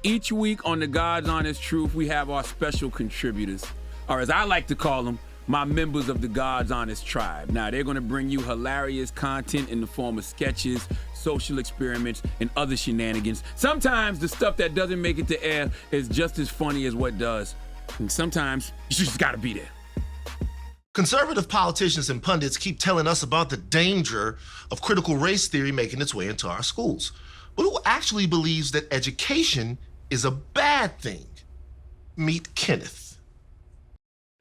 Each week on The God's Honest Truth, we have our special contributors, or as I like to call them, my members of the God's Honest Tribe. Now, they're gonna bring you hilarious content in the form of sketches, social experiments, and other shenanigans. Sometimes the stuff that doesn't make it to air is just as funny as what does. And sometimes you just gotta be there. Conservative politicians and pundits keep telling us about the danger of critical race theory making its way into our schools. But who actually believes that education is a bad thing? Meet Kenneth.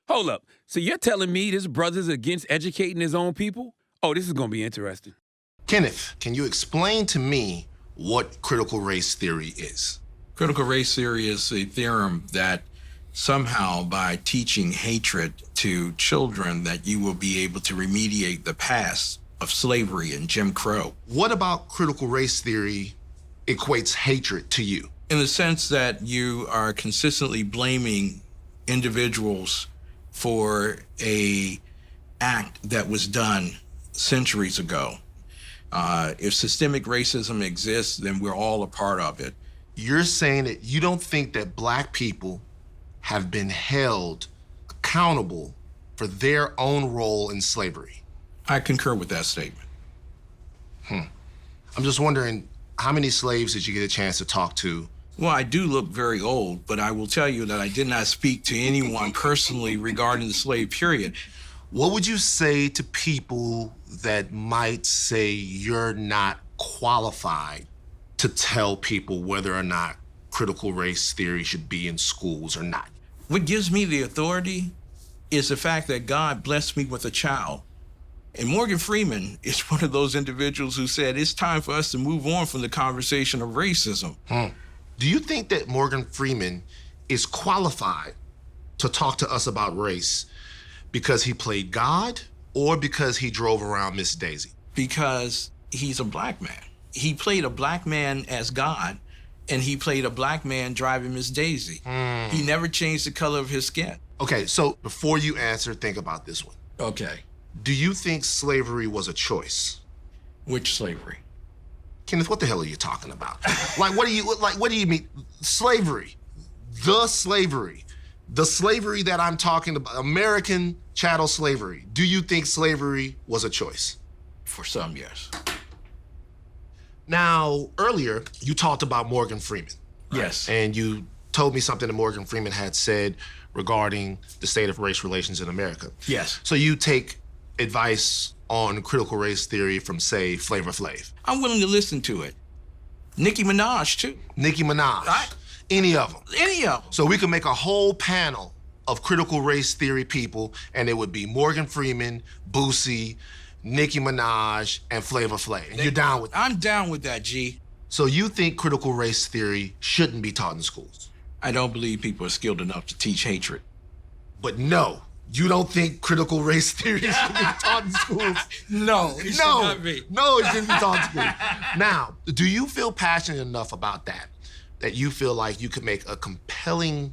Hold up, so you're telling me this brother's against educating his own people? Oh, this is gonna be interesting. Kenneth, can you explain to me what critical race theory is? Critical race theory is a theorem that somehow by teaching hatred to children that you will be able to remediate the past of slavery and Jim Crow. What about critical race theory equates hatred to you? In the sense that you are consistently blaming individuals for a act that was done centuries ago. If systemic racism exists, then we're all a part of it. You're saying that you don't think that Black people have been held accountable for their own role in slavery? I concur with that statement. I'm just wondering, how many slaves did you get a chance to talk to? Well, I do look very old, but I will tell you that I did not speak to anyone personally regarding the slave period. What would you say to people that might say you're not qualified to tell people whether or not critical race theory should be in schools or not? What gives me the authority is the fact that God blessed me with a child. And Morgan Freeman is one of those individuals who said it's time for us to move on from the conversation of racism. Do you think that Morgan Freeman is qualified to talk to us about race because he played God or because he drove around Miss Daisy? Because he's a Black man. He played a Black man as God, and he played a Black man driving Miss Daisy. He never changed the color of his skin. Okay, so before you answer, think about this one. Okay. Do you think slavery was a choice? Which slavery? Kenneth, what the hell are you talking about? What do you mean? Slavery. The slavery. The slavery that I'm talking about, American chattel slavery. Do you think slavery was a choice? For some, yes. Now, earlier, you talked about Morgan Freeman. Yes. And you told me something that Morgan Freeman had said regarding the state of race relations in America. Yes. So you take advice on critical race theory from, say, Flavor Flav. I'm willing to listen to it. Nicki Minaj, too. Nicki Minaj. Any of them. Any of them. So we could make a whole panel of critical race theory people, and it would be Morgan Freeman, Boosie, Nicki Minaj, and Flavor Flav. And you're down with that? I'm down with that, G. So you think critical race theory shouldn't be taught in schools? I don't believe people are skilled enough to teach hatred. But no, you don't think critical race theory should be taught in schools? No, it should not be. No, it shouldn't be taught in schools. Now, do you feel passionate enough about that you feel like you could make a compelling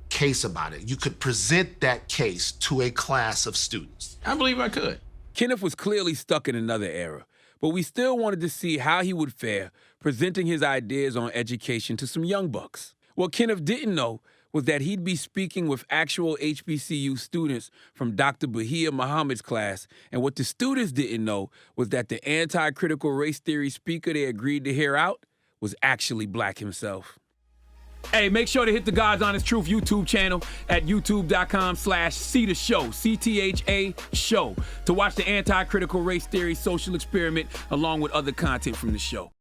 case about it? You could present that case to a class of students? I believe I could. Kenneth was clearly stuck in another era, but we still wanted to see how he would fare presenting his ideas on education to some young bucks. What Kenneth didn't know was that he'd be speaking with actual HBCU students from Dr. Bahia Muhammad's class, and what the students didn't know was that the anti-critical race theory speaker they agreed to hear out was actually Black himself. Hey, make sure to hit the God's Honest Truth YouTube channel at youtube.com/see the show, CTHA show, to watch the anti-critical race theory social experiment along with other content from the show.